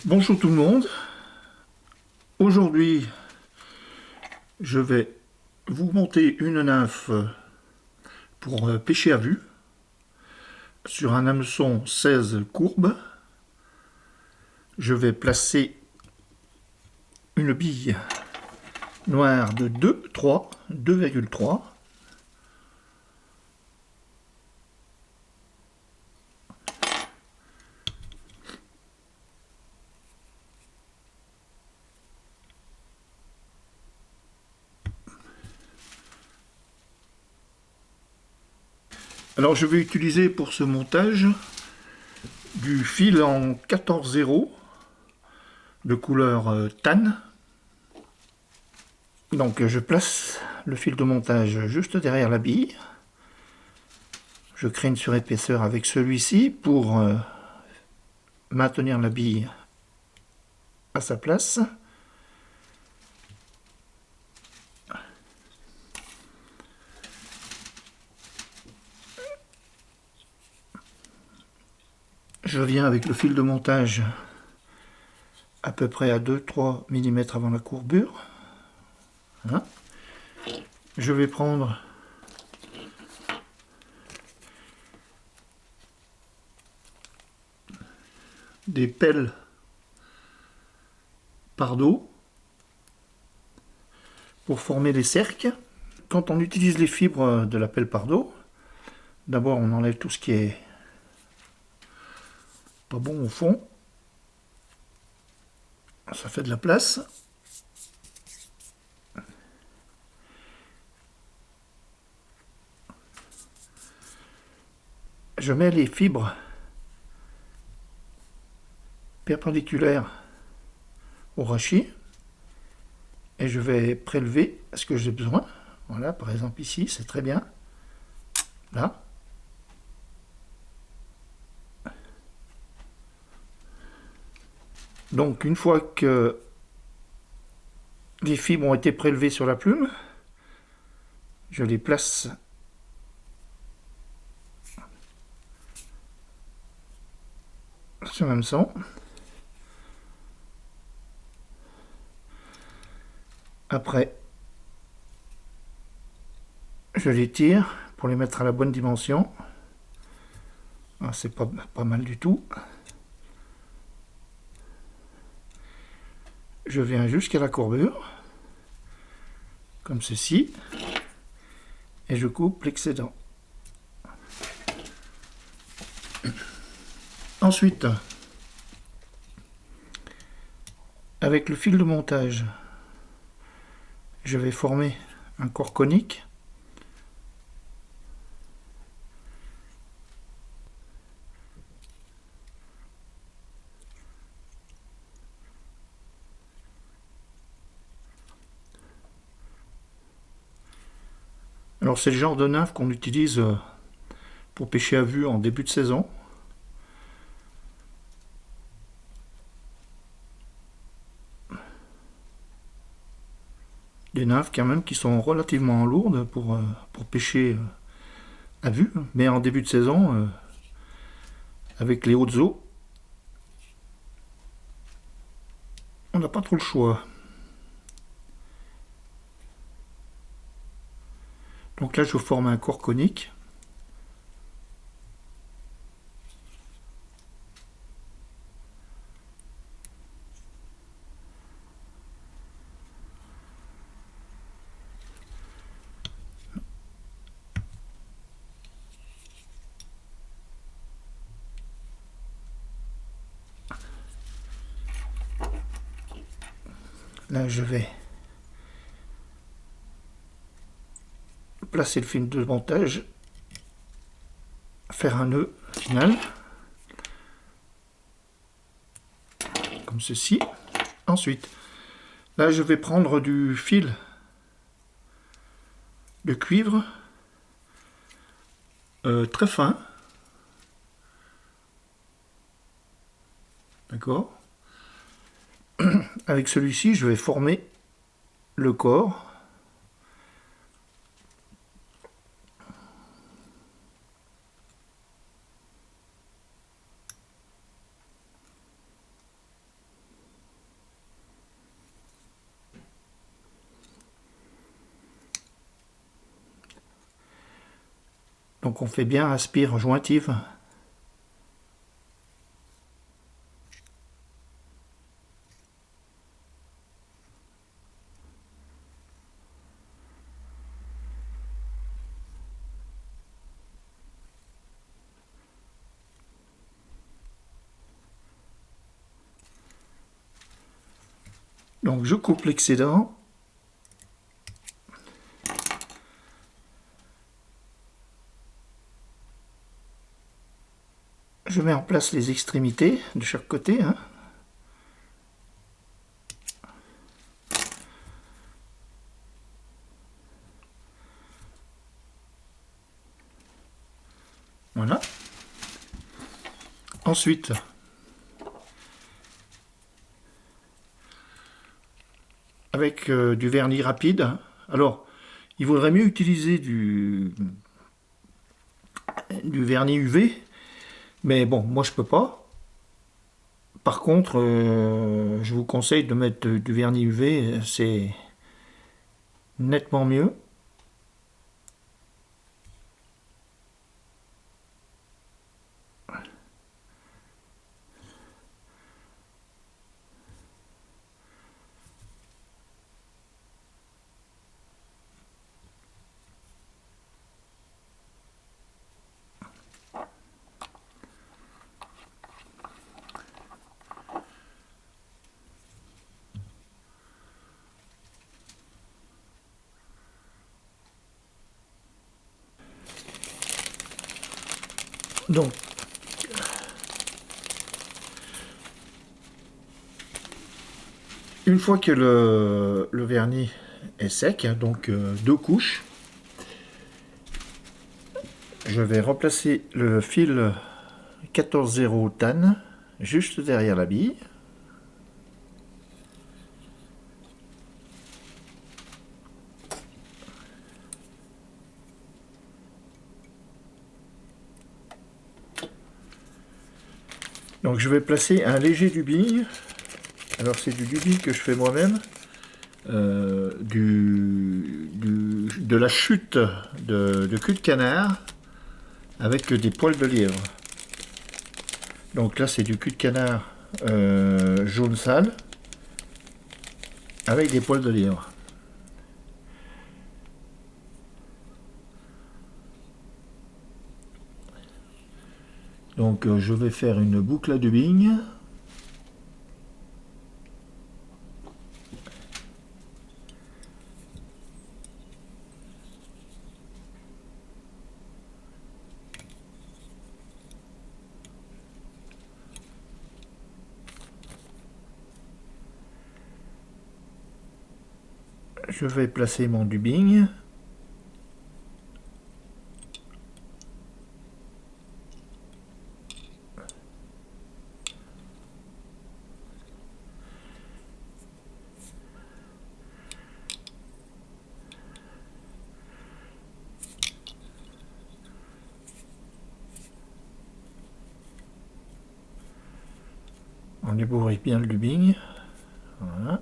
Bonjour tout le monde. Aujourd'hui, je vais vous monter une nymphe pour pêcher à vue sur un hameçon 16 courbes. Je vais placer une bille noire de 2,3. Alors je vais utiliser pour ce montage du fil en 14-0 de couleur tan. Donc je place le fil de montage juste derrière la bille. Je crée une surépaisseur avec celui-ci pour maintenir la bille à sa place. Je viens avec le fil de montage à peu près à 2-3 mm avant la courbure. Hein. Je vais prendre des pelles Pardo pour former les cercles. Quand on utilise les fibres de la pelle Pardo, d'abord on enlève tout ce qui est pas bon au fond. Ça fait de la place. Je mets les fibres perpendiculaires au rachis et je vais prélever ce que j'ai besoin. Voilà, par exemple ici, c'est très bien. Là. Donc une fois que les fibres ont été prélevées sur la plume, je les place sur l'hameçon. Après, je les tire pour les mettre à la bonne dimension. Ah, c'est pas mal du tout. Je viens jusqu'à la courbure, comme ceci, et je coupe l'excédent. Ensuite, avec le fil de montage, je vais former un corps conique. Alors c'est le genre de nymphe qu'on utilise pour pêcher à vue en début de saison. Des nymphes quand même qui sont relativement lourdes pour pêcher à vue, mais en début de saison, avec les hautes eaux, on n'a pas trop le choix. Donc là je forme un corps conique. Là je vais placer le fil de montage, faire un nœud final, comme ceci. Ensuite, là je vais prendre du fil de cuivre très fin. D'accord. Avec celui-ci, je vais former le corps. Donc on fait bien aspire jointive. Donc je coupe l'excédent. Je mets en place les extrémités de chaque côté. Voilà. Ensuite, avec du vernis rapide, alors il vaudrait mieux utiliser du vernis UV, mais bon, moi je peux pas. Par contre, je vous conseille de mettre du vernis UV, c'est nettement mieux. Donc, une fois que le vernis est sec, donc 2 couches, je vais remplacer le fil 14-0 tan juste derrière la bille. Donc je vais placer un léger dubbing. Alors c'est du dubbing que je fais moi-même. De la chute de cul de canard avec des poils de lièvre. Donc là c'est du cul de canard jaune sale avec des poils de lièvre. Donc je vais faire une boucle à dubbing. Je vais placer mon dubbing. On ébouriffe bien le dubbing. Voilà.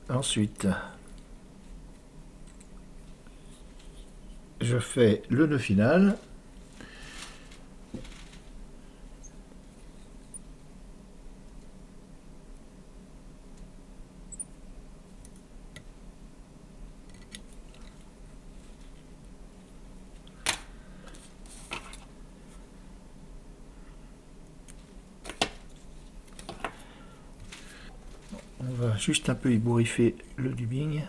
Ensuite, je fais le nœud final. On va juste un peu ébouriffer le dubbing.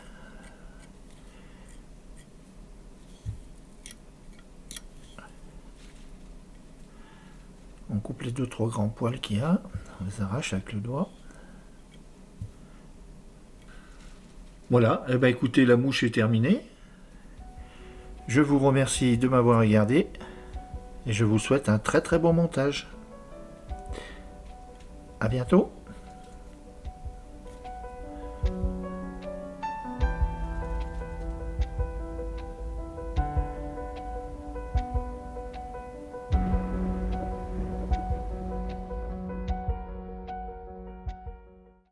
On coupe les 2-3 grands poils qu'il y a. On les arrache avec le doigt. Voilà, et ben écoutez, la mouche est terminée. Je vous remercie de m'avoir regardé et je vous souhaite un très très bon montage. À bientôt.